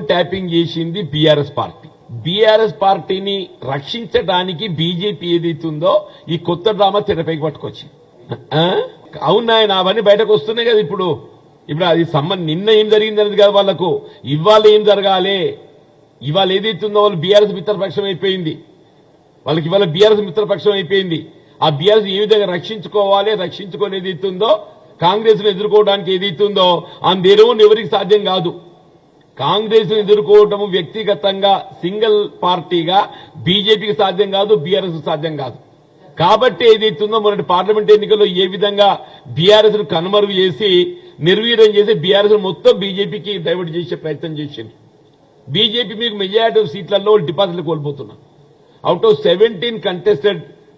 Tapping చేసింది BRS party. BRS పార్టీని రక్షించడానికి బీజేపీ ఏదైతుందో ఈ కొత్త డ్రామా తెరపైకి పట్టుకొచ్చింది. అవునా, అవన్నీ బయటకు వస్తున్నాయి కదా. ఇప్పుడు అది నిన్న ఏం జరిగింది అనేది కదా వాళ్లకు. ఇవాళ ఏం జరగాలి, ఇవాళ ఏదైతుందో వాళ్ళు బీఆర్ఎస్ మిత్రపక్షం అయిపోయింది. వాళ్ళకి ఇవాళ బీఆర్ఎస్ మిత్రపక్షం అయిపోయింది. ఆ బీఆర్ఎస్ ఏ విధంగా రక్షించుకోవాలి, రక్షించుకొని ఏదైతుందో కాంగ్రెస్ ను ఎదుర్కోవడానికి ఏదైతుందో ఆ నెరవును ఎవరికి సాధ్యం కాదు. కాంగ్రెస్ ను ఎదుర్కోవటం వ్యక్తిగతంగా సింగిల్ పార్టీగా బీజేపీకి సాధ్యం కాదు, బీఆర్ఎస్ సాధ్యం కాదు. కాబట్టి ఏదైతుందో మొన్నటి పార్లమెంట్ ఎన్నికల్లో ఏ విధంగా బీఆర్ఎస్ ను కనుమరుగు చేసి నిర్వీర్యం చేసి బీఆర్ఎస్ మొత్తం బీజేపీకి డైవర్ట్ చేసే ప్రయత్నం చేసింది. బీజేపీ మీకు మెజారిటీ సీట్లలో డిపాజిట్లు కోల్పోతున్నారు. Out of 17 contested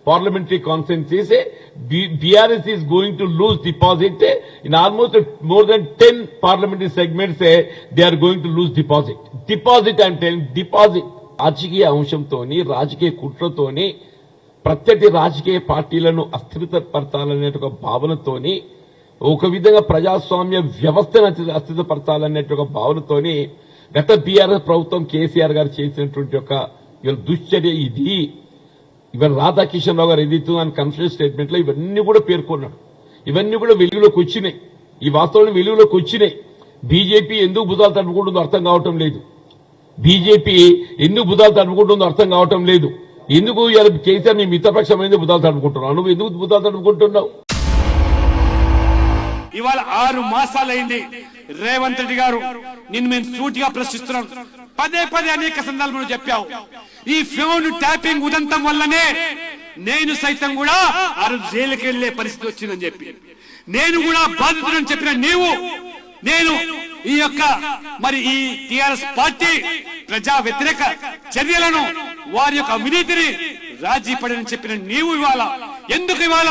parliamentary constituencies, BRS is going to lose deposit in almost more than 10 parliamentary segments. They are going to lose deposit. Deposit, I am telling, deposit. రాజకీయ అంశంతోని, రాజకీయ కుట్రతోని, ప్రత్యర్థి రాజకీయ పార్టీలను అస్థిరపరచాలనే ఒక భావనతోని, ఒక విధంగా ప్రజాస్వామ్య వ్యవస్థను అస్థిరపరచాలనే ఒక భావనతోని గత బీఆర్ఎస్ ప్రభుత్వం కేసీఆర్ గారు చేసినటువంటి ఒక దుశ్చర్య ఇది. ఇవాళ రాధాకిషన్ రావు గారు ఏదైతే ఆయన కన్ఫరెన్స్ స్టేట్మెంట్ లో ఇవన్నీ కూడా పేర్కొన్నాడు. ఇవన్నీ కూడా వెలుగులోకి వచ్చినాయి. ఈ వాస్తవాలు వెలుగులోకి వచ్చినాయి. బీజేపీ ఎందుకు భుజాలు తడుపుకుంటుందో అర్థం కావటం లేదు. బీజేపీ ఎందుకు భుజాలు తడుపుకుంటుందో అర్థం కావటం లేదు. ఎందుకు కేసీఆర్ నీ మిత్రపక్షం ఎందుకు భుజాలు తడుపుకుంటున్నావు? నువ్వు ఎందుకు భుజాలు తడుపుకుంటున్నావు? ఇవాళ 6 మాసాలైంది రేవంత్ రెడ్డి గారు, నిన్ను మేము సూటిగా ప్రశ్నిస్తున్నాం. పదే అనేక సందర్భాలు చెప్పావు. ఈ ఫోన్ ట్యాపింగ్ ఉదంతం వల్లనే నేను సైతం కూడా ఆ రోజు జైలుకి వెళ్లే పరిస్థితి వచ్చిందని చెప్పి, నేను కూడా బాధితుడని చెప్పిన నేను ఈ యొక్క ఈ టిఆర్ఎస్ పార్టీ ప్రజా వ్యతిరేక చర్యలను, వారి యొక్క అవినీతిని రాజీ పడని చెప్పిన నీవు ఇవాళ ఎందుకు ఇవాళ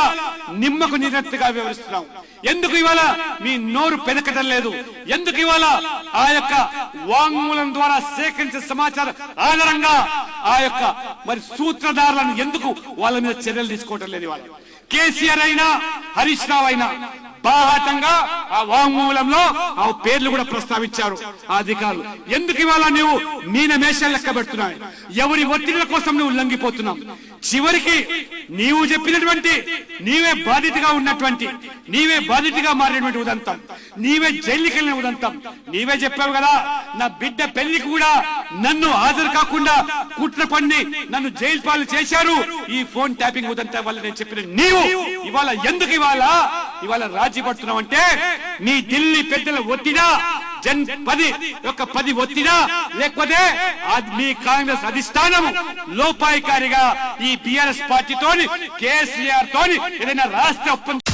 నిమ్మకు నీరెత్తుగా వివరిస్తున్నావు? ఎందుకు ఇవాళ మీ నోరు పెనకటం లేదు? ఎందుకు ఇవాళ ఆ యొక్క వాంగ్మూలం ద్వారా సేకరించిన సమాచారం ఆధారంగా ఆ యొక్క సూత్రధారులను ఎందుకు వాళ్ళ మీద చర్యలు తీసుకోవటం లేదు? ఇవాళ కేసీఆర్ అయినా హరీష్ రావు అయినా బాహాటంగా ఆ వాంగ్మూలంలో ఆ పేర్లు కూడా ప్రస్తావించారు ఆ అధికారులు. ఎందుకు ఇవాళ నువ్వు మీనమేషాలు లెక్క పెడుతున్నావు? ఎవరి ఒత్తిడిల కోసం నువ్వు ఉల్లంఘిపోతున్నావు? చివరికి నీవు చెప్పినటువంటి, నీవే బాధితుగా ఉన్నటువంటి, నీవే బాధితుగా మారినటువంటి ఉదంతం, నీవే జైలుకి వెళ్ళిన ఉదంతం, నీవే చెప్పావు కదా, నా బిడ్డ పెళ్లికి కూడా నన్ను హాజరు కాకుండా కుట్ర పన్ని నన్ను జైలు పాలు చేశారు ఈ ఫోన్ ట్యాపింగ్ ఉదంతం వల్ల నేను చెప్పిన నీవు ఇవాళ ఎందుకు ఇవాళ రాజీ పడుతున్నావు? అంటే మీ ఢిల్లీ పెద్దల ఒత్తిడా, 10 ఒత్తిడా, లేకపోతే మీ కాంగ్రెస్ అధిష్టానం లోపాయికారిగా ఈ బీఆర్ఎస్ పార్టీతోని, కేసీఆర్ తోని ఏదైనా రాష్ట్ర ఒప్పందం